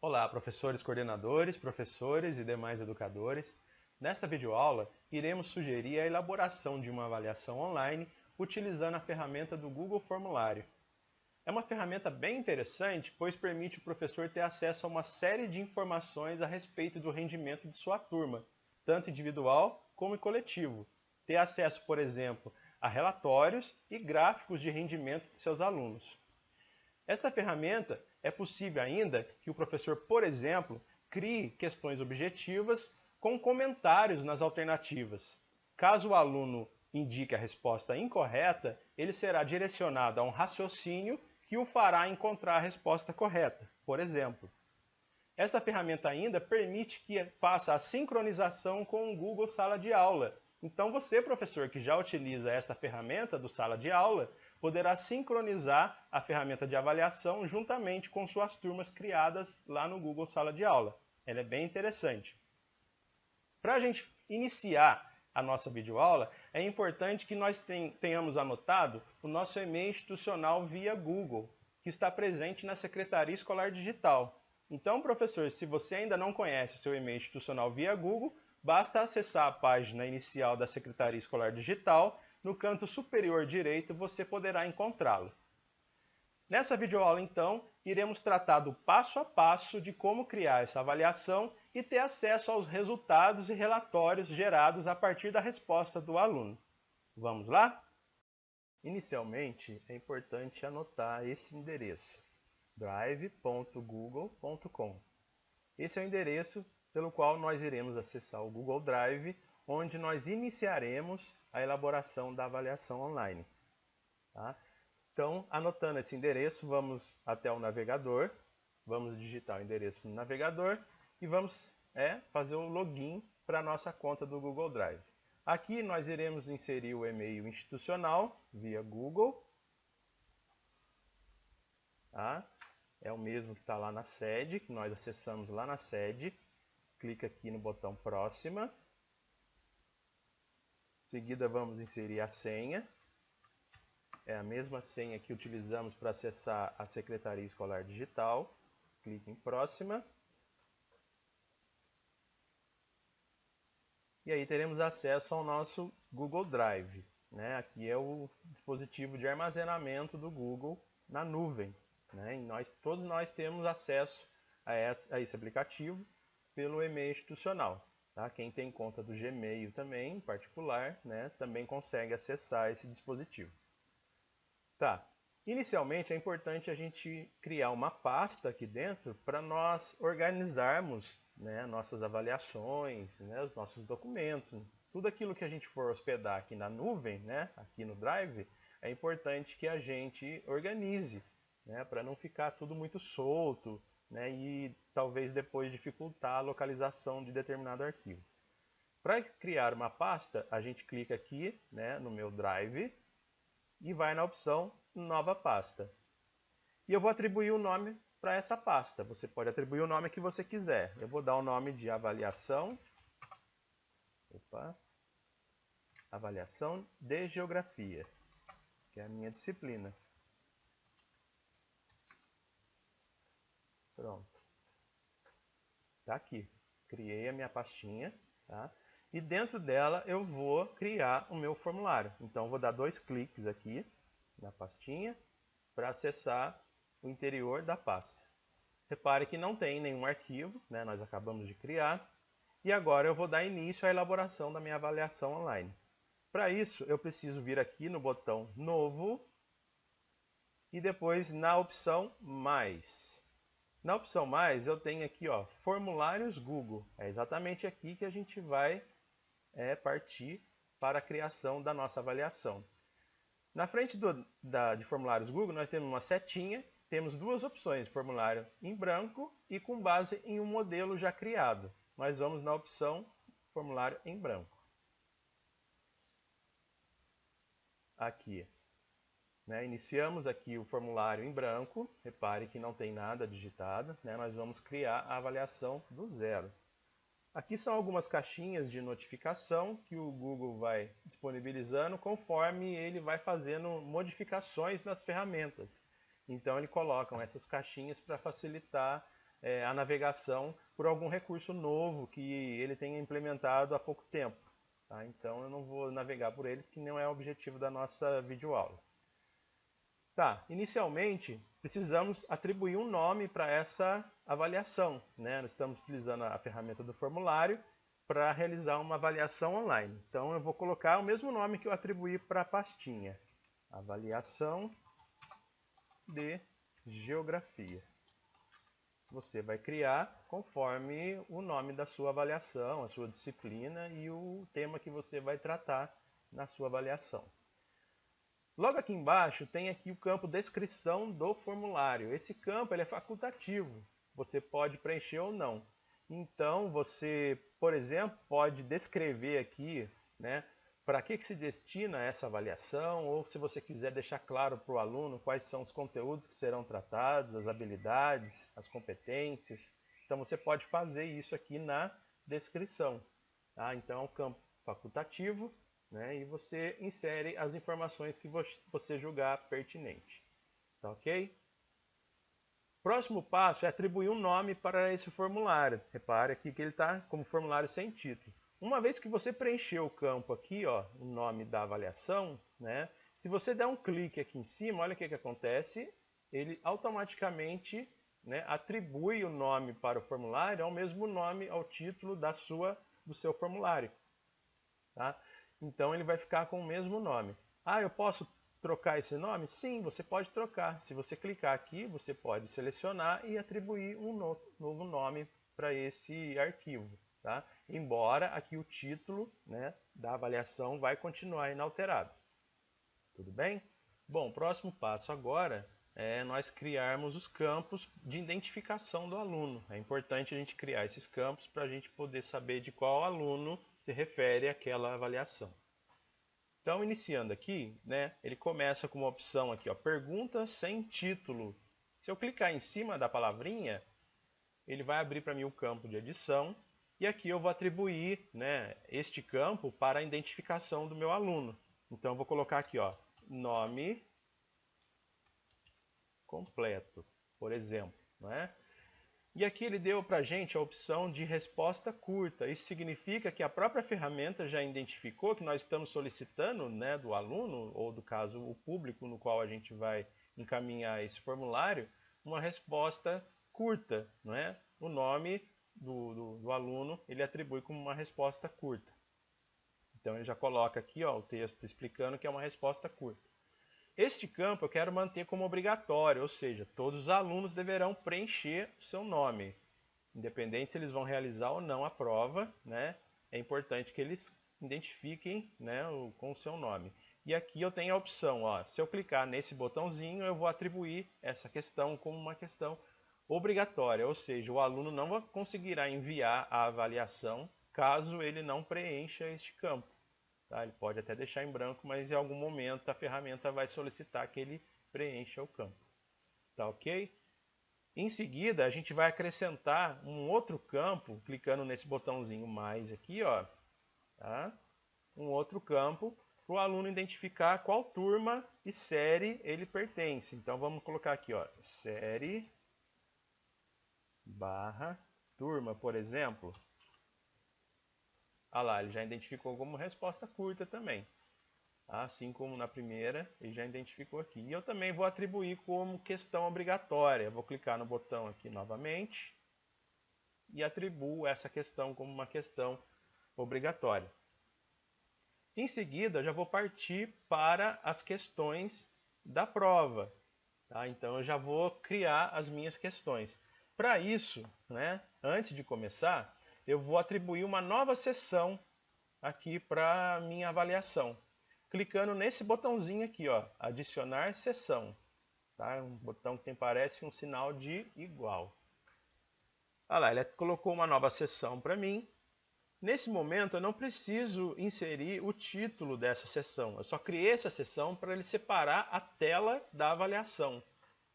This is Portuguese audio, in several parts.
Olá, professores coordenadores, professores e demais educadores. Nesta videoaula, iremos sugerir a elaboração de uma avaliação online utilizando a ferramenta do Google Formulário. É uma ferramenta bem interessante, pois permite o professor ter acesso a uma série de informações a respeito do rendimento de sua turma, tanto individual como coletivo. Ter acesso, por exemplo, a relatórios e gráficos de rendimento de seus alunos. Esta ferramenta é possível ainda que o professor, por exemplo, crie questões objetivas com comentários nas alternativas. Caso o aluno indique a resposta incorreta, ele será direcionado a um raciocínio que o fará encontrar a resposta correta, por exemplo. Esta ferramenta ainda permite que faça a sincronização com o Google Sala de Aula. Então você, professor, que já utiliza esta ferramenta do Sala de Aula, poderá sincronizar a ferramenta de avaliação juntamente com suas turmas criadas lá no Google Sala de Aula. Ela é bem interessante. Para a gente iniciar a nossa videoaula, é importante que nós tenhamos anotado o nosso e-mail institucional via Google, que está presente na Secretaria Escolar Digital. Então, professor, se você ainda não conhece seu e-mail institucional via Google, basta acessar a página inicial da Secretaria Escolar Digital. No canto superior direito você poderá encontrá-lo. Nessa videoaula, então, iremos tratar do passo a passo de como criar essa avaliação e ter acesso aos resultados e relatórios gerados a partir da resposta do aluno. Vamos lá? Inicialmente, é importante anotar esse endereço, drive.google.com. Esse é o endereço pelo qual nós iremos acessar o Google Drive, onde nós iniciaremos a elaboração da avaliação online. Tá? Então, anotando esse endereço, vamos até o navegador, vamos digitar o endereço no navegador e vamos fazer o login para a nossa conta do Google Drive. Aqui nós iremos inserir o e-mail institucional via Google. Tá? É o mesmo que está lá na sede, que nós acessamos lá na sede. Clica aqui no botão Próxima. Em seguida vamos inserir a senha. É a mesma senha que utilizamos para acessar a Secretaria Escolar Digital. Clique em Próxima. E aí teremos acesso ao nosso Google Drive. Né? Aqui é o dispositivo de armazenamento do Google na nuvem. Né? E todos nós temos acesso a esse aplicativo pelo e-mail institucional. Tá? Quem tem conta do Gmail também, em particular, né, também consegue acessar esse dispositivo. Tá. Inicialmente é importante a gente criar uma pasta aqui dentro para nós organizarmos, né, nossas avaliações, né, os nossos documentos. Tudo aquilo que a gente for hospedar aqui na nuvem, né, aqui no Drive, é importante que a gente organize, né, para não ficar tudo muito solto, né, e talvez depois dificultar a localização de determinado arquivo. Para criar uma pasta, a gente clica aqui, né, no meu Drive e vai na opção Nova Pasta. E eu vou atribuir o nome para essa pasta. Você pode atribuir o nome que você quiser. Eu vou dar o nome de avaliação. Avaliação de Geografia, que é a minha disciplina. Pronto. Tá aqui. Criei a minha pastinha, tá? E dentro dela eu vou criar o meu formulário. Então eu vou dar 2 cliques aqui na pastinha para acessar o interior da pasta. Repare que não tem nenhum arquivo, né? Nós acabamos de criar. E agora eu vou dar início à elaboração da minha avaliação online. Para isso eu preciso vir aqui no botão Novo e depois na opção Mais. Na opção Mais, eu tenho aqui, ó, Formulários Google. É exatamente aqui que a gente vai partir para a criação da nossa avaliação. Na frente de Formulários Google, nós temos uma setinha, temos 2 opções, formulário em branco e com base em um modelo já criado. Nós vamos na opção Formulário em branco. Aqui. Né? Iniciamos aqui o formulário em branco, repare que não tem nada digitado, né? Nós vamos criar a avaliação do zero. Aqui são algumas caixinhas de notificação que o Google vai disponibilizando conforme ele vai fazendo modificações nas ferramentas. Então ele coloca essas caixinhas para facilitar a navegação por algum recurso novo que ele tenha implementado há pouco tempo. Tá? Então eu não vou navegar por ele, que não é o objetivo da nossa videoaula. Tá, inicialmente precisamos atribuir um nome para essa avaliação, né? Nós estamos utilizando a ferramenta do formulário para realizar uma avaliação online. Então eu vou colocar o mesmo nome que eu atribuí para a pastinha. Avaliação de Geografia. Você vai criar conforme o nome da sua avaliação, a sua disciplina e o tema que você vai tratar na sua avaliação. Logo aqui embaixo tem aqui o campo descrição do formulário. Esse campo ele é facultativo, você pode preencher ou não. Então você, por exemplo, pode descrever aqui, né, para que se destina essa avaliação, ou se você quiser deixar claro para o aluno quais são os conteúdos que serão tratados, as habilidades, as competências. Então você pode fazer isso aqui na descrição. Tá? Então é um campo facultativo, né, e você insere as informações que você julgar pertinente. Tá ok? Próximo passo é atribuir um nome para esse formulário. Repare aqui que ele está como formulário sem título. Uma vez que você preencheu o campo aqui, ó, o nome da avaliação, né, se você der um clique aqui em cima, olha o que acontece, ele automaticamente, né, atribui o nome para o formulário ao mesmo nome, ao título do seu formulário. Tá? Então ele vai ficar com o mesmo nome. Ah, eu posso trocar esse nome? Sim, você pode trocar. Se você clicar aqui, você pode selecionar e atribuir um novo nome para esse arquivo. Tá? Embora aqui o título, né, da avaliação vai continuar inalterado. Tudo bem? Bom, o próximo passo agora é nós criarmos os campos de identificação do aluno. É importante a gente criar esses campos para a gente poder saber de qual aluno se refere àquela avaliação. Então, iniciando aqui, né, ele começa com uma opção aqui, ó, pergunta sem título. Se eu clicar em cima da palavrinha, ele vai abrir para mim o campo de edição e aqui eu vou atribuir, né, este campo para a identificação do meu aluno. Então, eu vou colocar aqui, ó, nome completo, por exemplo, né? E aqui ele deu para a gente a opção de resposta curta. Isso significa que a própria ferramenta já identificou que nós estamos solicitando, né, do aluno, ou do caso o público no qual a gente vai encaminhar esse formulário, uma resposta curta. Não é? O nome do aluno ele atribui como uma resposta curta. Então ele já coloca aqui, ó, o texto explicando que é uma resposta curta. Este campo eu quero manter como obrigatório, ou seja, todos os alunos deverão preencher o seu nome. Independente se eles vão realizar ou não a prova, né, é importante que eles identifiquem, né, com o seu nome. E aqui eu tenho a opção, ó, se eu clicar nesse botãozinho, eu vou atribuir essa questão como uma questão obrigatória, ou seja, o aluno não conseguirá enviar a avaliação caso ele não preencha este campo. Tá? Ele pode até deixar em branco, mas em algum momento a ferramenta vai solicitar que ele preencha o campo. Tá ok? Em seguida, a gente vai acrescentar um outro campo, clicando nesse botãozinho mais aqui, ó, tá? Um outro campo para o aluno identificar qual turma e série ele pertence. Então vamos colocar aqui, ó, série barra turma, por exemplo. Ah lá, ele já identificou como resposta curta também. Assim como na primeira, ele já identificou aqui. E eu também vou atribuir como questão obrigatória. Eu vou clicar no botão aqui novamente e atribuo essa questão como uma questão obrigatória. Em seguida, eu já vou partir para as questões da prova. Tá? Então, eu já vou criar as minhas questões. Para isso, né, antes de começar, eu vou atribuir uma nova seção aqui para a minha avaliação. Clicando nesse botãozinho aqui, ó, adicionar seção. Tá? Um botão que parece um sinal de igual. Olha lá, ele colocou uma nova seção para mim. Nesse momento eu não preciso inserir o título dessa seção. Eu só criei essa seção para ele separar a tela da avaliação.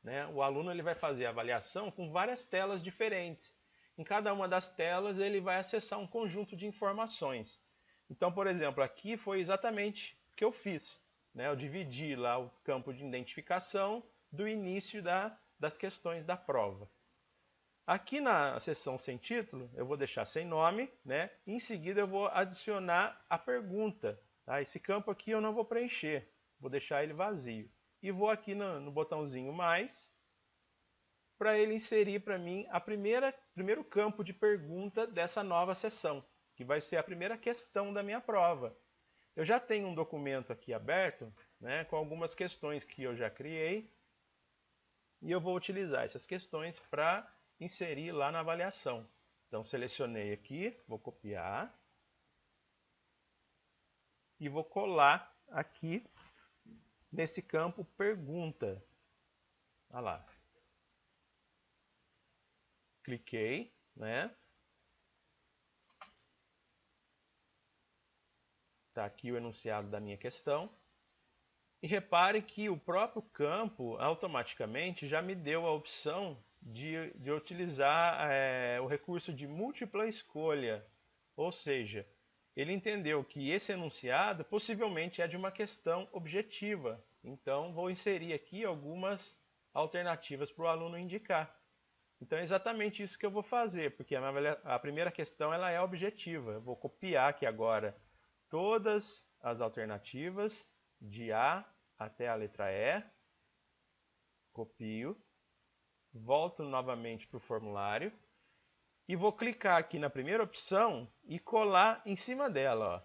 Né? O aluno ele vai fazer a avaliação com várias telas diferentes. Em cada uma das telas ele vai acessar um conjunto de informações. Então, por exemplo, aqui foi exatamente o que eu fiz. Né? Eu dividi lá o campo de identificação do início das questões da prova. Aqui na seção sem título, eu vou deixar sem nome, né? Em seguida eu vou adicionar a pergunta. Tá? Esse campo aqui eu não vou preencher, vou deixar ele vazio. E vou aqui no botãozinho mais, para ele inserir para mim a primeiro campo de pergunta dessa nova seção, que vai ser a primeira questão da minha prova. Eu já tenho um documento aqui aberto, né, com algumas questões que eu já criei, e eu vou utilizar essas questões para inserir lá na avaliação. Então, selecionei aqui, vou copiar e vou colar aqui nesse campo pergunta. Olha lá. Cliquei, né? Está aqui o enunciado da minha questão. E repare que o próprio campo automaticamente já me deu a opção de utilizar o recurso de múltipla escolha. Ou seja, ele entendeu que esse enunciado possivelmente é de uma questão objetiva. Então, vou inserir aqui algumas alternativas para o aluno indicar. Então, é exatamente isso que eu vou fazer, porque a primeira questão ela é objetiva. Eu vou copiar aqui agora todas as alternativas de A até a letra E, copio, volto novamente para o formulário e vou clicar aqui na primeira opção e colar em cima dela. Ó.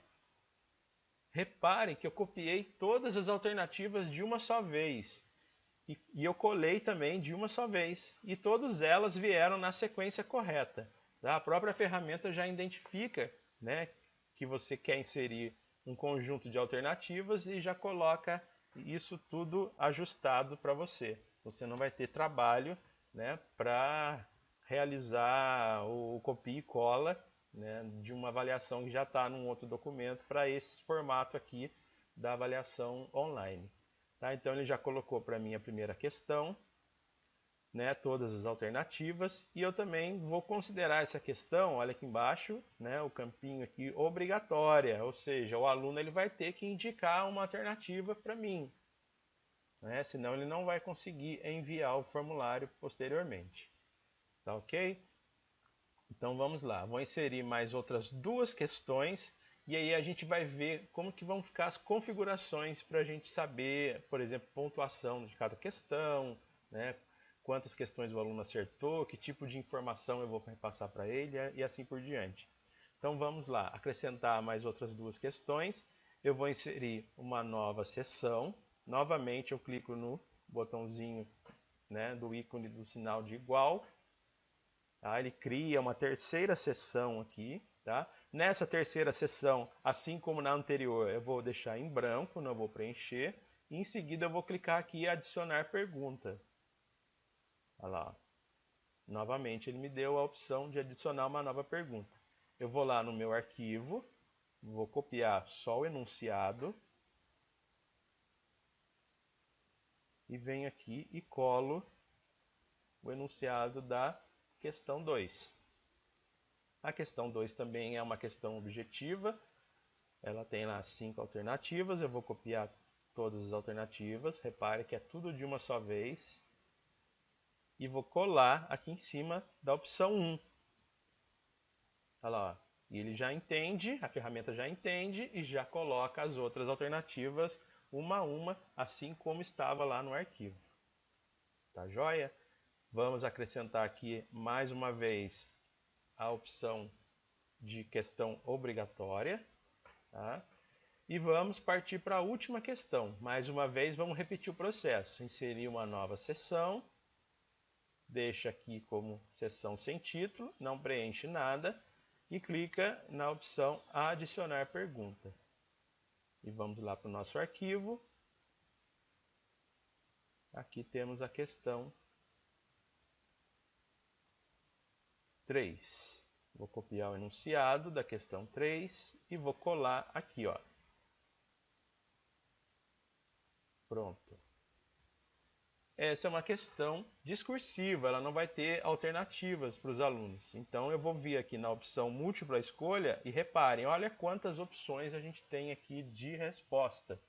Repare que eu copiei todas as alternativas de uma só vez e eu colei também de uma só vez e todas elas vieram na sequência correta. Tá? A própria ferramenta já identifica, né, que você quer inserir um conjunto de alternativas e já coloca isso tudo ajustado para você. Você não vai ter trabalho, né, para realizar o copia e cola, né, de uma avaliação que já está num outro documento para esse formato aqui da avaliação online. Tá? Então ele já colocou para mim a primeira questão, né, todas as alternativas, e eu também vou considerar essa questão, olha aqui embaixo, né, o campinho aqui, obrigatória, ou seja, o aluno ele vai ter que indicar uma alternativa para mim, né, senão ele não vai conseguir enviar o formulário posteriormente. Tá ok? Então vamos lá, vou inserir mais outras duas questões, e aí a gente vai ver como que vão ficar as configurações para a gente saber, por exemplo, pontuação de cada questão, né, quantas questões o aluno acertou, que tipo de informação eu vou repassar para ele e assim por diante. Então vamos lá, acrescentar mais outras duas questões. Eu vou inserir uma nova seção. Novamente eu clico no botãozinho, né, do ícone do sinal de igual. Tá? Ele cria uma terceira seção aqui. Tá? Nessa terceira seção, assim como na anterior, eu vou deixar em branco, não vou preencher. E em seguida eu vou clicar aqui em adicionar pergunta. Olha lá. Novamente ele me deu a opção de adicionar uma nova pergunta. Eu vou lá no meu arquivo, vou copiar só o enunciado e venho aqui e colo o enunciado da questão 2. A questão 2 também é uma questão objetiva, ela tem lá 5 alternativas, eu vou copiar todas as alternativas, repare que é tudo de uma só vez. E vou colar aqui em cima da opção 1. Olha lá, ó. E ele já entende, a ferramenta já entende e já coloca as outras alternativas uma a uma, assim como estava lá no arquivo. Tá joia? Vamos acrescentar aqui mais uma vez a opção de questão obrigatória. Tá? E vamos partir para a última questão. Mais uma vez, vamos repetir o processo. Inserir uma nova seção. Deixa aqui como seção sem título, não preenche nada e clica na opção adicionar pergunta. E vamos lá para o nosso arquivo. Aqui temos a questão 3. Vou copiar o enunciado da questão 3 e vou colar aqui, ó. Pronto. Essa é uma questão discursiva, ela não vai ter alternativas para os alunos. Então eu vou vir aqui na opção múltipla escolha e reparem, olha quantas opções a gente tem aqui de resposta.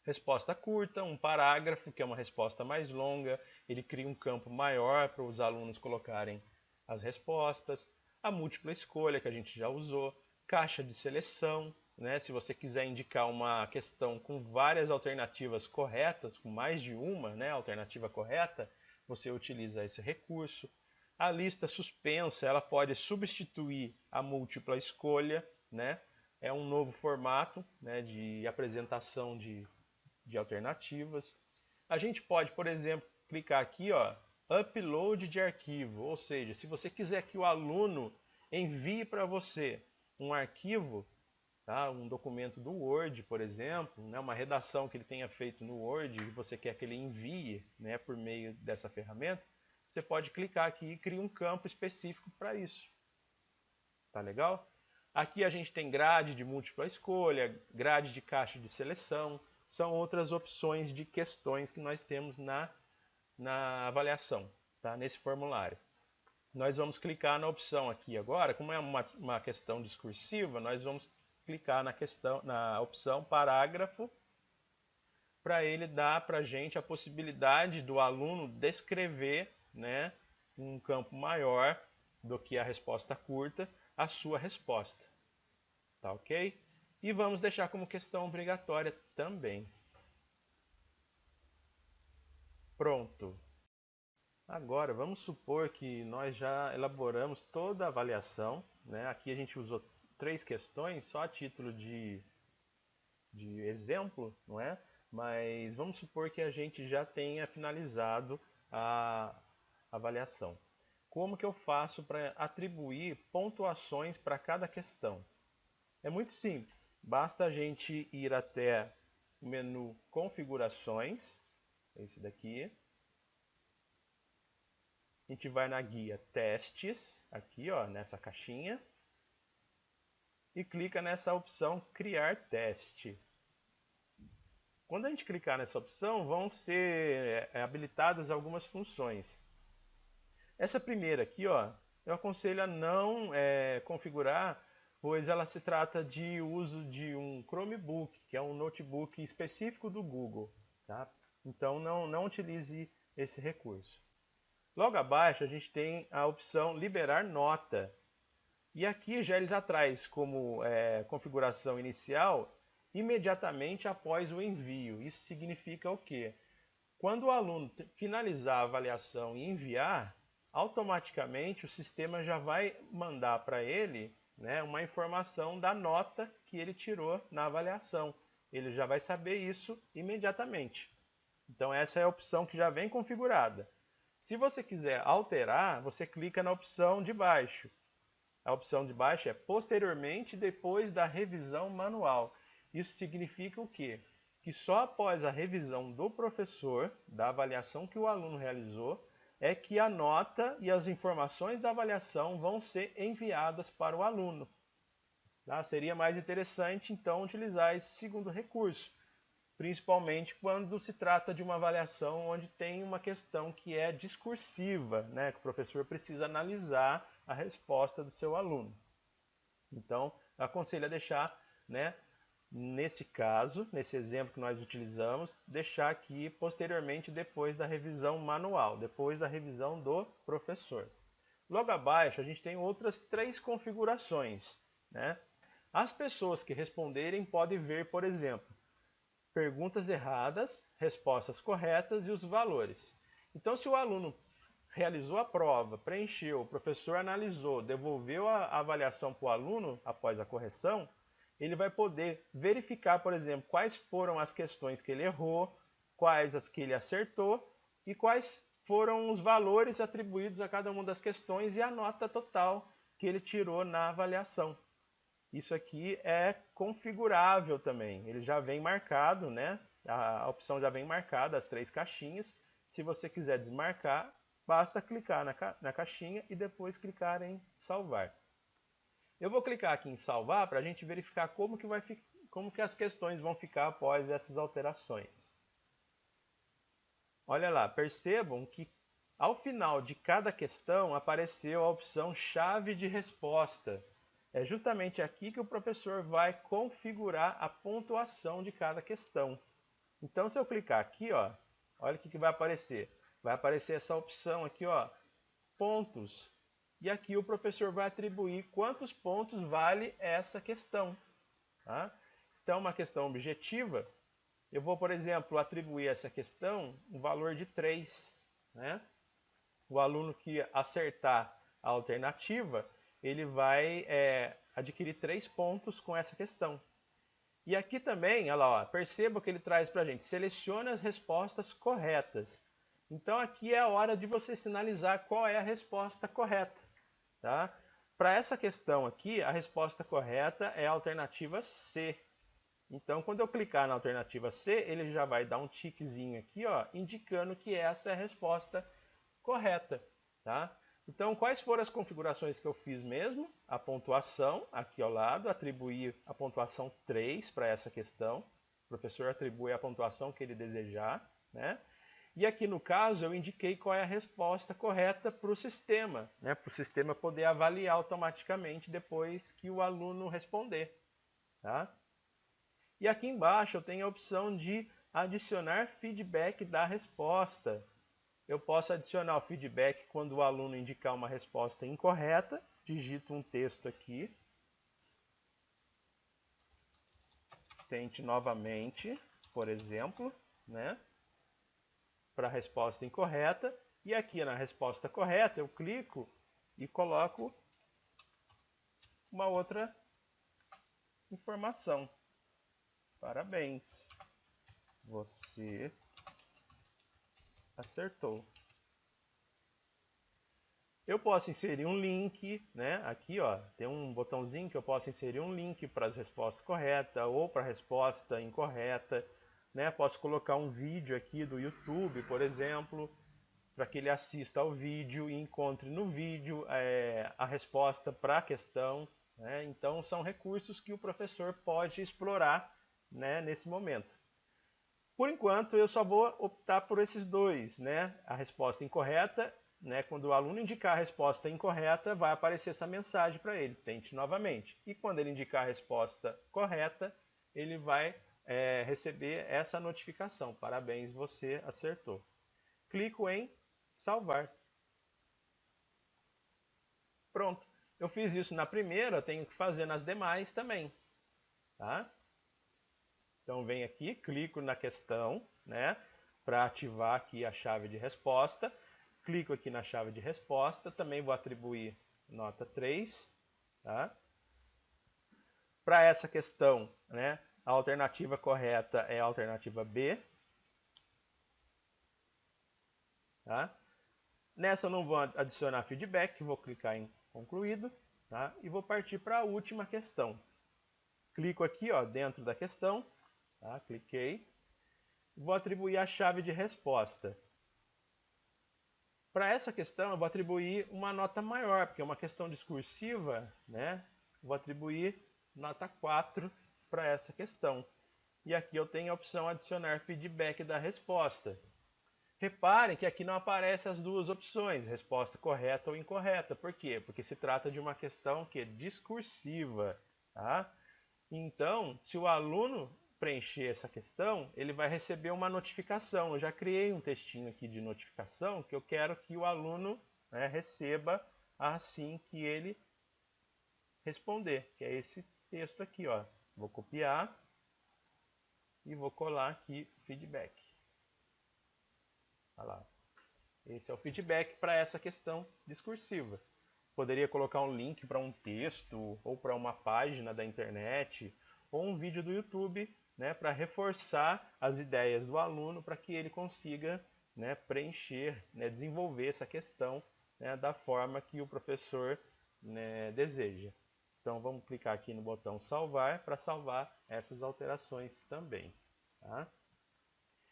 Resposta curta, um parágrafo, que é uma resposta mais longa, ele cria um campo maior para os alunos colocarem as respostas. A múltipla escolha, que a gente já usou. Caixa de seleção, né? Se você quiser indicar uma questão com várias alternativas corretas, com mais de uma, né, alternativa correta, você utiliza esse recurso. A lista suspensa, ela pode substituir a múltipla escolha, né? É um novo formato, né, de apresentação de alternativas. A gente pode, por exemplo, clicar aqui, ó, upload de arquivo, ou seja, se você quiser que o aluno envie para você um arquivo, tá, um documento do Word, por exemplo, né, uma redação que ele tenha feito no Word e você quer que ele envie, né, por meio dessa ferramenta, você pode clicar aqui e criar um campo específico para isso. Tá legal? Aqui a gente tem grade de múltipla escolha, grade de caixa de seleção, são outras opções de questões que nós temos na avaliação, tá? Nesse formulário. Nós vamos clicar na opção aqui agora, como é uma questão discursiva, nós vamos clicar na opção parágrafo, para ele dar para a gente a possibilidade do aluno descrever, né, um campo maior do que a resposta curta, a sua resposta. Tá ok? E vamos deixar como questão obrigatória também. Pronto. Agora, vamos supor que nós já elaboramos toda a avaliação, né? Aqui a gente usou 3 questões, só a título de exemplo, não é? Mas vamos supor que a gente já tenha finalizado a avaliação. Como que eu faço para atribuir pontuações para cada questão? É muito simples, basta a gente ir até o menu Configurações, esse daqui. A gente vai na guia Testes, aqui ó, nessa caixinha, e clica nessa opção Criar Teste. Quando a gente clicar nessa opção, vão ser habilitadas algumas funções. Essa primeira aqui, ó, eu aconselho a não configurar, pois ela se trata de uso de um Chromebook, que é um notebook específico do Google. Tá? Então não utilize esse recurso. Logo abaixo a gente tem a opção Liberar Nota. E aqui ele já traz como configuração inicial imediatamente após o envio. Isso significa o quê? Quando o aluno finalizar a avaliação e enviar, automaticamente o sistema já vai mandar para ele, né, uma informação da nota que ele tirou na avaliação. Ele já vai saber isso imediatamente. Então essa é a opção que já vem configurada. Se você quiser alterar, você clica na opção de baixo. A opção de baixo é posteriormente, depois da revisão manual. Isso significa o quê? Que só após a revisão do professor, da avaliação que o aluno realizou, é que a nota e as informações da avaliação vão ser enviadas para o aluno. Tá? Seria mais interessante, então, utilizar esse segundo recurso, principalmente quando se trata de uma avaliação onde tem uma questão que é discursiva, né? Que o professor precisa analisar a resposta do seu aluno. Então, eu aconselho a deixar, né, nesse caso, nesse exemplo que nós utilizamos, deixar aqui posteriormente depois da revisão manual, depois da revisão do professor. Logo abaixo, a gente tem outras 3 configurações, né? As pessoas que responderem podem ver, por exemplo, perguntas erradas, respostas corretas e os valores. Então, se o aluno realizou a prova, preencheu, o professor analisou, devolveu a avaliação para o aluno após a correção, ele vai poder verificar, por exemplo, quais foram as questões que ele errou, quais as que ele acertou e quais foram os valores atribuídos a cada uma das questões e a nota total que ele tirou na avaliação. Isso aqui é configurável também, ele já vem marcado, né? A opção já vem marcada, as 3 caixinhas. Se você quiser desmarcar, basta clicar na caixinha e depois clicar em salvar. Eu vou clicar aqui em salvar para a gente verificar como que as questões vão ficar após essas alterações. Olha lá, percebam que ao final de cada questão apareceu a opção chave de resposta. É justamente aqui que o professor vai configurar a pontuação de cada questão. Então, se eu clicar aqui, ó, olha o que vai aparecer. Vai aparecer essa opção aqui, ó, pontos. E aqui o professor vai atribuir quantos pontos vale essa questão. Tá? Então, uma questão objetiva, eu vou, por exemplo, atribuir a essa questão um valor de 3. Né? O aluno que acertar a alternativa, ele vai adquirir 3 pontos com essa questão. E aqui também, olha lá, ó, perceba que ele traz para a gente, selecione as respostas corretas. Então aqui é a hora de você sinalizar qual é a resposta correta. Tá? Para essa questão aqui, a resposta correta é a alternativa C. Então, quando eu clicar na alternativa C, ele já vai dar um tiquezinho aqui, ó, indicando que essa é a resposta correta. Tá? Então, quais foram as configurações que eu fiz mesmo? A pontuação, aqui ao lado, atribuir a pontuação 3 para essa questão. O professor atribui a pontuação que ele desejar. Né? E aqui no caso, eu indiquei qual é a resposta correta para o sistema, né? Para o sistema poder avaliar automaticamente depois que o aluno responder. Tá? E aqui embaixo eu tenho a opção de adicionar feedback da resposta. Eu posso adicionar o feedback quando o aluno indicar uma resposta incorreta. Digito um texto aqui. Tente novamente, por exemplo, né? Para a resposta incorreta. E aqui na resposta correta eu clico e coloco uma outra informação. Parabéns, você acertou. Eu posso inserir um link, né? Aqui, ó, tem um botãozinho que eu posso inserir um link para as respostas corretas ou para a resposta incorreta, né? Posso colocar um vídeo aqui do YouTube, por exemplo, para que ele assista ao vídeo e encontre no vídeo a resposta para a questão. Né? Então, são recursos que o professor pode explorar, né, nesse momento. Por enquanto, eu só vou optar por esses dois, né? A resposta incorreta, né? Quando o aluno indicar a resposta incorreta, vai aparecer essa mensagem para ele, tente novamente. E quando ele indicar a resposta correta, ele vai receber essa notificação, parabéns, você acertou. Clico em salvar. Pronto, eu fiz isso na primeira, eu tenho que fazer nas demais também. Tá? Então, venho aqui, clico na questão, né, para ativar aqui a chave de resposta. Clico aqui na chave de resposta, também vou atribuir nota 3. Tá? Para essa questão, né, a alternativa correta é a alternativa B. Tá? Nessa eu não vou adicionar feedback, vou clicar em concluído. Tá? E vou partir para a última questão. Clico aqui, ó, dentro da questão. Tá? Cliquei. Vou atribuir a chave de resposta. Para essa questão, eu vou atribuir uma nota maior, porque é uma questão discursiva, né? Vou atribuir nota 4 para essa questão. E aqui eu tenho a opção adicionar feedback da resposta. Reparem que aqui não aparecem as duas opções, resposta correta ou incorreta. Por quê? Porque se trata de uma questão que é discursiva. Tá? Então, se o aluno preencher essa questão, ele vai receber uma notificação. Eu já criei um textinho aqui de notificação que eu quero que o aluno, né, receba assim que ele responder, que é esse texto aqui. Ó. Vou copiar e vou colar aqui feedback. Olha lá. Esse é o feedback para essa questão discursiva. Poderia colocar um link para um texto ou para uma página da internet ou um vídeo do YouTube, né, para reforçar as ideias do aluno para que ele consiga, né, preencher, né, desenvolver essa questão, né, da forma que o professor, né, deseja. Então vamos clicar aqui no botão salvar para salvar essas alterações também. Tá?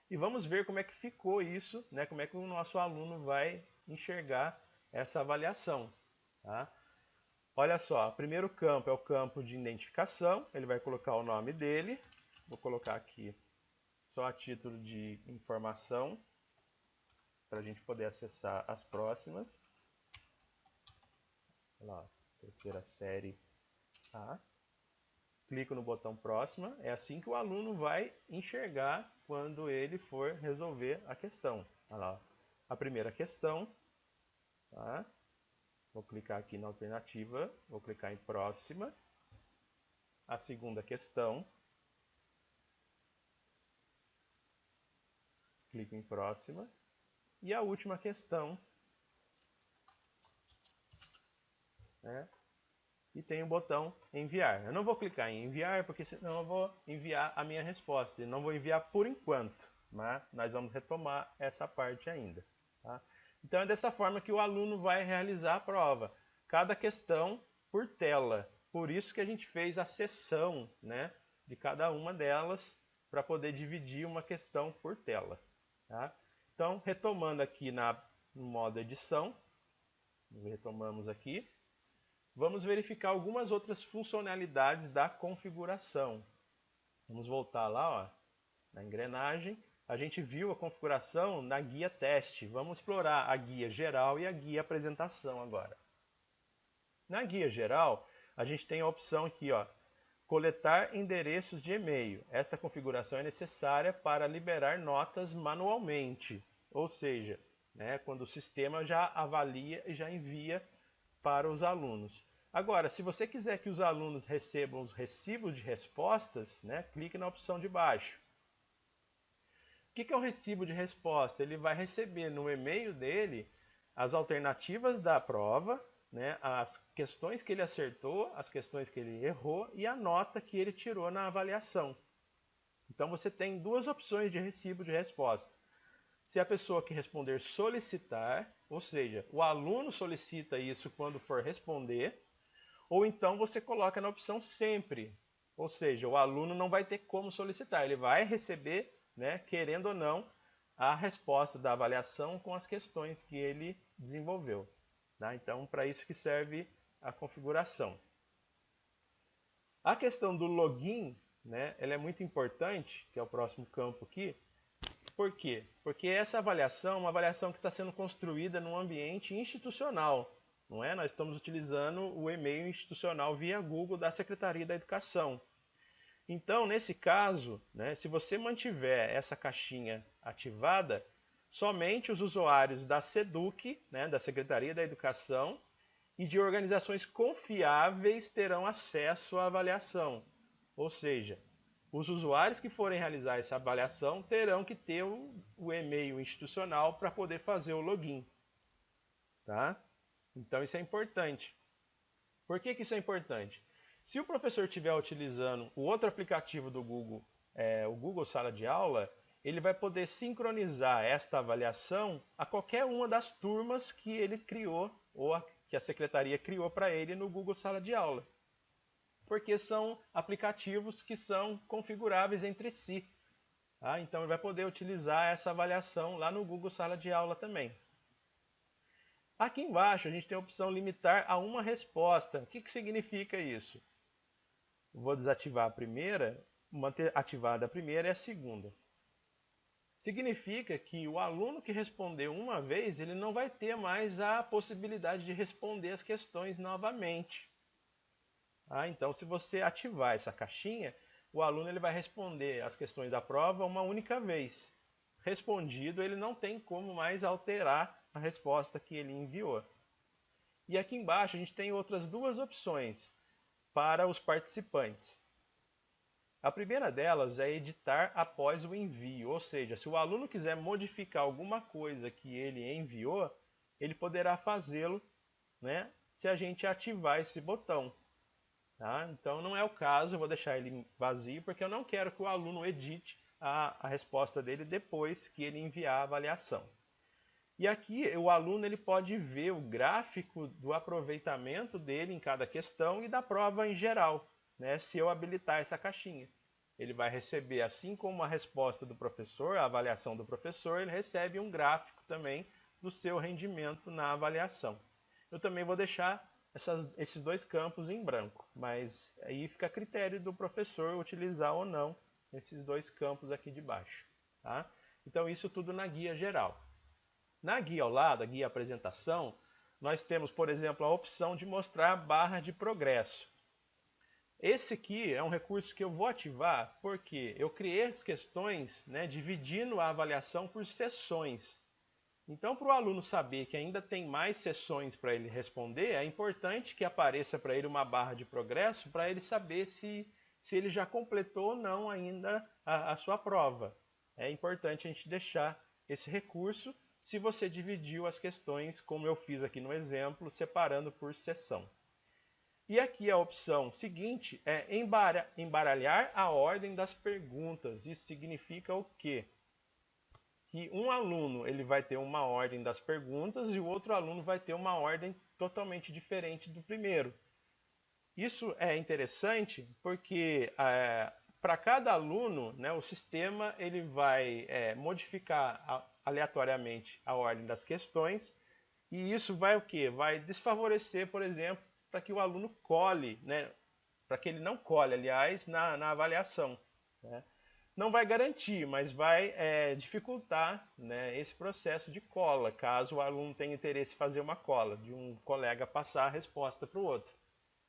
E vamos ver como é que ficou isso, né, como é que o nosso aluno vai enxergar essa avaliação. Tá? Olha só, o primeiro campo é o campo de identificação, ele vai colocar o nome dele, vou colocar aqui só a título de informação, para a gente poder acessar as próximas. Olha lá, terceira série A. Clico no botão próxima, é assim que o aluno vai enxergar quando ele for resolver a questão. Olha lá, a primeira questão, tá? Vou clicar aqui na alternativa, vou clicar em próxima. A segunda questão, clico em próxima. E a última questão, né? E tem o botão enviar. Eu não vou clicar em enviar, porque senão eu vou enviar a minha resposta. E não vou enviar por enquanto, mas nós vamos retomar essa parte ainda. Tá? Então é dessa forma que o aluno vai realizar a prova. Cada questão por tela. Por isso que a gente fez a seção, né, de cada uma delas, para poder dividir uma questão por tela. Tá? Então, retomando aqui no modo edição, retomamos aqui. Vamos verificar algumas outras funcionalidades da configuração. Vamos voltar lá, ó, na engrenagem. A gente viu a configuração na guia teste. Vamos explorar a guia geral e a guia apresentação agora. Na guia geral, a gente tem a opção aqui, ó, coletar endereços de e-mail. Esta configuração é necessária para liberar notas manualmente, ou seja, né, quando o sistema já avalia e já envia para os alunos. Agora, se você quiser que os alunos recebam os recibos de respostas, né, clique na opção de baixo. O que é o recibo de resposta? Ele vai receber no e-mail dele as alternativas da prova, né, as questões que ele acertou, as questões que ele errou e a nota que ele tirou na avaliação. Então você tem duas opções de recibo de resposta. Se a pessoa que responder solicitar, ou seja, o aluno solicita isso quando for responder, ou então você coloca na opção sempre, ou seja, o aluno não vai ter como solicitar, ele vai receber, né, querendo ou não, a resposta da avaliação com as questões que ele desenvolveu. Tá? Então, para isso que serve a configuração. A questão do login, né, ela é muito importante, que é o próximo campo aqui. Por quê? Porque essa avaliação é uma avaliação que está sendo construída num ambiente institucional. Não é? Nós estamos utilizando o e-mail institucional via Google da Secretaria da Educação. Então, nesse caso, né, se você mantiver essa caixinha ativada, somente os usuários da SEDUC, né, da Secretaria da Educação, e de organizações confiáveis terão acesso à avaliação. Ou seja, os usuários que forem realizar essa avaliação terão que ter o e-mail institucional para poder fazer o login. Tá? Então isso é importante. Por que isso é importante? Se o professor estiver utilizando o outro aplicativo do Google, o Google Sala de Aula, ele vai poder sincronizar esta avaliação a qualquer uma das turmas que ele criou ou que a secretaria criou para ele no Google Sala de Aula. Porque são aplicativos que são configuráveis entre si. Tá? Então ele vai poder utilizar essa avaliação lá no Google Sala de Aula também. Aqui embaixo a gente tem a opção limitar a uma resposta. O que significa isso? Vou desativar a primeira, manter ativada a primeira e a segunda. Significa que o aluno que respondeu uma vez, ele não vai ter mais a possibilidade de responder as questões novamente. Então, se você ativar essa caixinha, o aluno ele vai responder as questões da prova uma única vez. Respondido, ele não tem como mais alterar a resposta que ele enviou. E aqui embaixo a gente tem outras duas opções para os participantes. A primeira delas é editar após o envio, ou seja, se o aluno quiser modificar alguma coisa que ele enviou, ele poderá fazê-lo, né, se a gente ativar esse botão. Tá? Então não é o caso, eu vou deixar ele vazio, porque eu não quero que o aluno edite a resposta dele depois que ele enviar a avaliação. E aqui o aluno ele pode ver o gráfico do aproveitamento dele em cada questão e da prova em geral, né, se eu habilitar essa caixinha. Ele vai receber, assim como a resposta do professor, a avaliação do professor, ele recebe um gráfico também do seu rendimento na avaliação. Eu também vou deixar esses dois campos em branco, mas aí fica a critério do professor utilizar ou não esses dois campos aqui de baixo. Tá? Então isso tudo na guia geral. Na guia ao lado, a guia apresentação, nós temos, por exemplo, a opção de mostrar a barra de progresso. Esse aqui é um recurso que eu vou ativar porque eu criei as questões, né, dividindo a avaliação por sessões. Então, para o aluno saber que ainda tem mais sessões para ele responder, é importante que apareça para ele uma barra de progresso para ele saber se ele já completou ou não ainda a sua prova. É importante a gente deixar esse recurso se você dividiu as questões, como eu fiz aqui no exemplo, separando por sessão. E aqui a opção seguinte é embaralhar a ordem das perguntas. Isso significa o quê? Que um aluno ele vai ter uma ordem das perguntas e o outro aluno vai ter uma ordem totalmente diferente do primeiro. Isso é interessante porque para cada aluno, né, o sistema ele vai modificar aleatoriamente a ordem das questões e isso vai o quê? Vai desfavorecer, por exemplo, para que o aluno cole, né, para que ele não cole, aliás, na avaliação. Né? Não vai garantir, mas vai dificultar, né, esse processo de cola, caso o aluno tenha interesse em fazer uma cola, de um colega passar a resposta para o outro.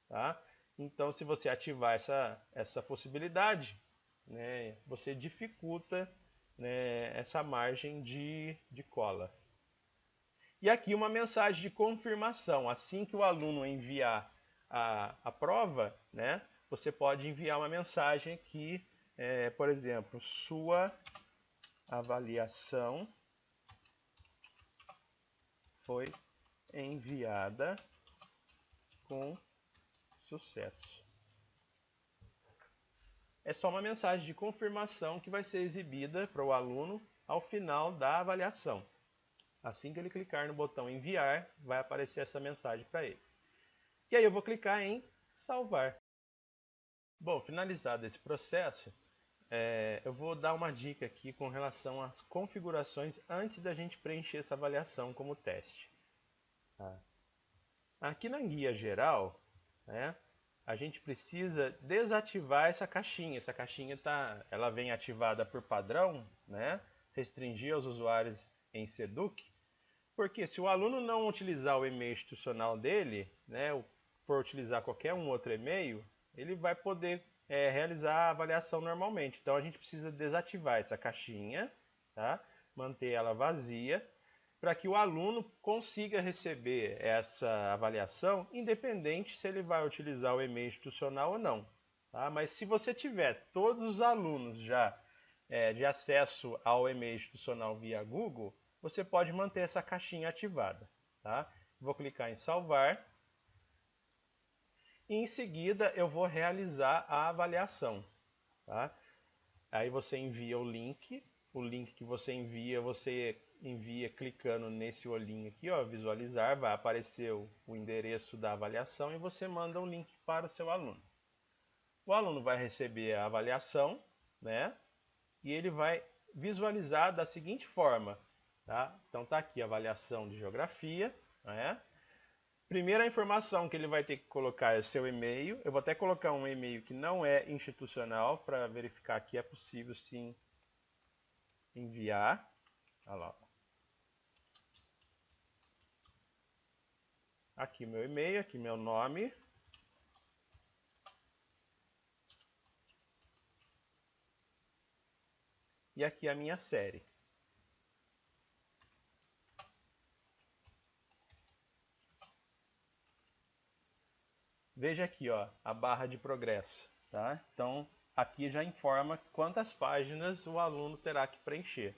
Tá? Então, se você ativar essa possibilidade, né, você dificulta, né, essa margem de cola. E aqui uma mensagem de confirmação. Assim que o aluno enviar a prova, né, você pode enviar uma mensagem aqui, por exemplo, sua avaliação foi enviada com sucesso. É só uma mensagem de confirmação que vai ser exibida para o aluno ao final da avaliação. Assim que ele clicar no botão enviar, vai aparecer essa mensagem para ele. E aí eu vou clicar em salvar. Bom, finalizado esse processo, eu vou dar uma dica aqui com relação às configurações antes da gente preencher essa avaliação como teste. Tá? Aqui na guia geral, né, a gente precisa desativar essa caixinha. Essa caixinha ela vem ativada por padrão, né, restringir aos usuários em Seduc, porque se o aluno não utilizar o e-mail institucional dele, né, ou for utilizar qualquer outro e-mail, ele vai poder realizar a avaliação normalmente. Então a gente precisa desativar essa caixinha, tá? Manter ela vazia, para que o aluno consiga receber essa avaliação, independente se ele vai utilizar o e-mail institucional ou não. Tá? Mas se você tiver todos os alunos já de acesso ao e-mail institucional via Google, você pode manter essa caixinha ativada. Tá? Vou clicar em salvar. E em seguida eu vou realizar a avaliação. Tá? Aí você envia o link que você envia clicando nesse olhinho aqui, ó, visualizar, vai aparecer o endereço da avaliação e você manda um link para o seu aluno. O aluno vai receber a avaliação, né? E ele vai visualizar da seguinte forma, tá? Então tá aqui a avaliação de geografia, né? Primeira informação que ele vai ter que colocar é o seu e-mail. Eu vou até colocar um e-mail que não é institucional para verificar que é possível sim enviar. Olha lá. Aqui meu e-mail, aqui meu nome. E aqui a minha série. Veja aqui, ó, a barra de progresso. Tá? Então, aqui já informa quantas páginas o aluno terá que preencher.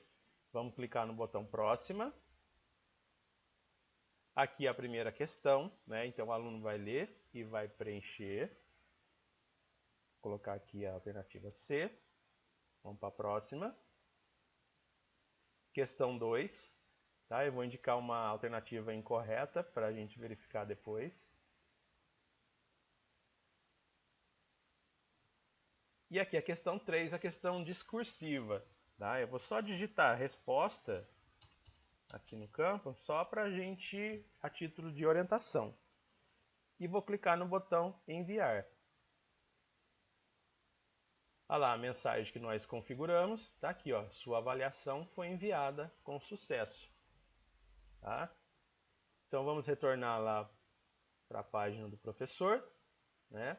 Vamos clicar no botão próxima. Aqui a primeira questão, né? Então o aluno vai ler e vai preencher. Vou colocar aqui a alternativa C. Vamos para a próxima. Questão 2. Tá? Eu vou indicar uma alternativa incorreta para a gente verificar depois. E aqui a questão 3, a questão discursiva. Tá? Eu vou só digitar a resposta aqui no campo, só para a gente, a título de orientação. E vou clicar no botão enviar. Olha lá a mensagem que nós configuramos, está aqui, ó, sua avaliação foi enviada com sucesso. Tá? Então vamos retornar lá para a página do professor, né?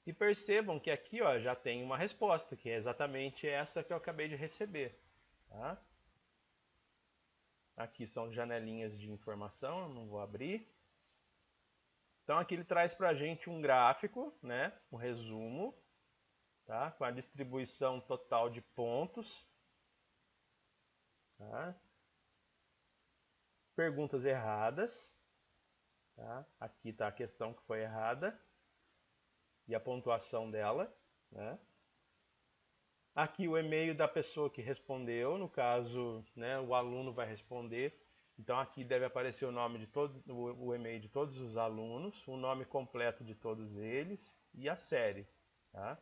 E percebam que aqui ó, já tem uma resposta, que é exatamente essa que eu acabei de receber. Tá? Aqui são janelinhas de informação, eu não vou abrir. Então aqui ele traz para a gente um gráfico, né, um resumo, tá, com a distribuição total de pontos. Tá? Perguntas erradas. Tá? Aqui está a questão que foi errada e a pontuação dela. Né? Aqui o e-mail da pessoa que respondeu, no caso, né, o aluno vai responder. Então aqui deve aparecer o nome de todos, o e-mail de todos os alunos, o nome completo de todos eles e a série. Tá?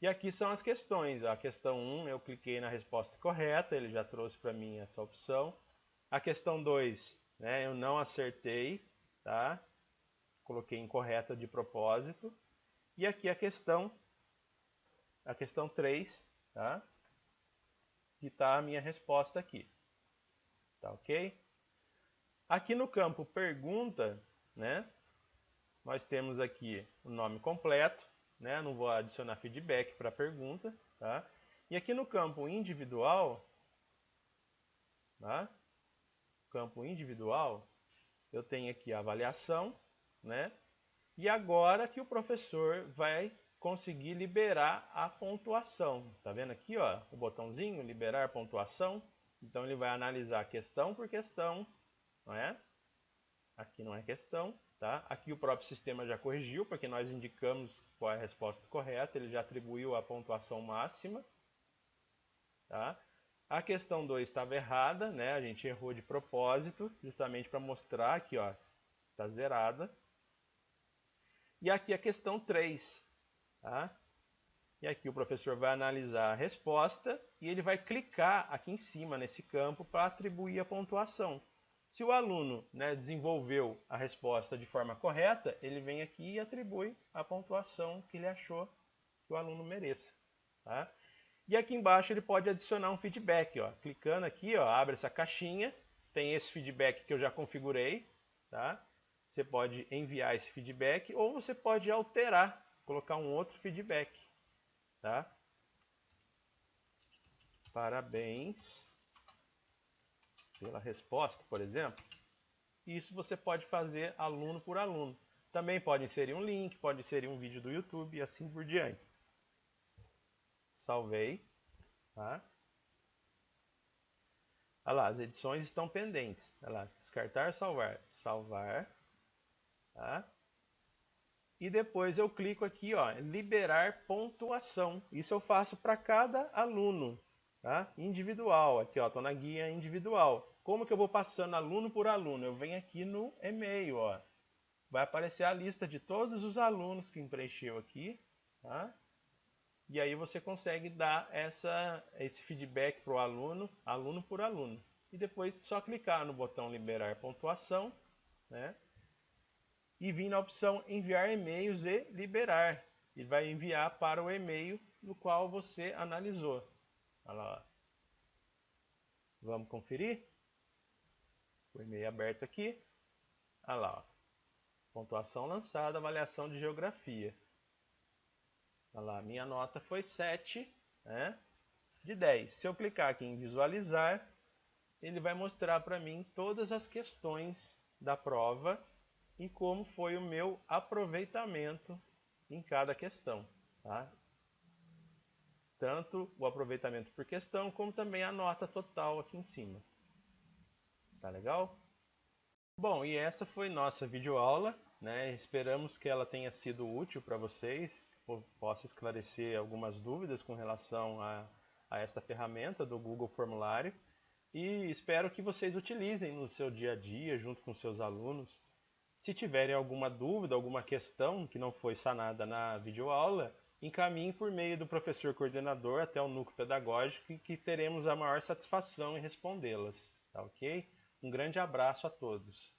E aqui são as questões. A questão 1, eu cliquei na resposta correta, ele já trouxe para mim essa opção. A questão 2, né, eu não acertei, tá? Coloquei incorreta de propósito. E aqui a questão 3, tá? Que está a minha resposta aqui. Tá ok? Aqui no campo pergunta, né? Nós temos aqui o nome completo, né? Não vou adicionar feedback para a pergunta, tá? E aqui no campo individual, tá? Campo individual, eu tenho aqui a avaliação, né? E agora que o professor vai conseguir liberar a pontuação. Tá vendo aqui, ó, o botãozinho liberar pontuação? Então ele vai analisar questão por questão, não é? Aqui não é questão, tá? Aqui o próprio sistema já corrigiu, porque nós indicamos qual é a resposta correta, ele já atribuiu a pontuação máxima, tá? A questão 2 estava errada, né? A gente errou de propósito, justamente para mostrar aqui, ó, está zerada. E aqui a questão 3, tá? E aqui o professor vai analisar a resposta e ele vai clicar aqui em cima nesse campo para atribuir a pontuação. Se o aluno, né, desenvolveu a resposta de forma correta, ele vem aqui e atribui a pontuação que ele achou que o aluno mereça. Tá? E aqui embaixo ele pode adicionar um feedback. Ó. Clicando aqui, ó, abre essa caixinha, tem esse feedback que eu já configurei. Tá? Você pode enviar esse feedback ou você pode alterar, colocar um outro feedback. Tá? Parabéns pela resposta, por exemplo. Isso você pode fazer aluno por aluno. Também pode inserir um link, pode inserir um vídeo do YouTube e assim por diante. Salvei. Tá? Olha lá, as edições estão pendentes. Olha lá, descartar, salvar. Salvar. Tá? E depois eu clico aqui, ó, liberar pontuação. Isso eu faço para cada aluno. Tá? Individual, aqui ó, estou na guia individual. Como que eu vou passando aluno por aluno? Eu venho aqui no e-mail, ó. Vai aparecer a lista de todos os alunos que preencheu aqui, tá? E aí você consegue dar esse feedback para o aluno, aluno por aluno. E depois só clicar no botão liberar pontuação, né? E vir na opção enviar e-mails e liberar. Ele vai enviar para o e-mail no qual você analisou. Olha lá. Vamos conferir? O e-mail aberto aqui. Olha lá. Ó. Pontuação lançada, avaliação de geografia. Olha lá, minha nota foi 7, né, de 10. Se eu clicar aqui em visualizar, ele vai mostrar para mim todas as questões da prova e como foi o meu aproveitamento em cada questão. Tá? Tanto o aproveitamento por questão, como também a nota total aqui em cima. Tá legal? Bom, e essa foi nossa videoaula, né? Esperamos que ela tenha sido útil para vocês, possa esclarecer algumas dúvidas com relação a esta ferramenta do Google Formulário. E espero que vocês utilizem no seu dia a dia, junto com seus alunos. Se tiverem alguma dúvida, alguma questão que não foi sanada na videoaula, encaminhe por meio do professor coordenador até o núcleo pedagógico e que teremos a maior satisfação em respondê-las. Tá ok? Um grande abraço a todos.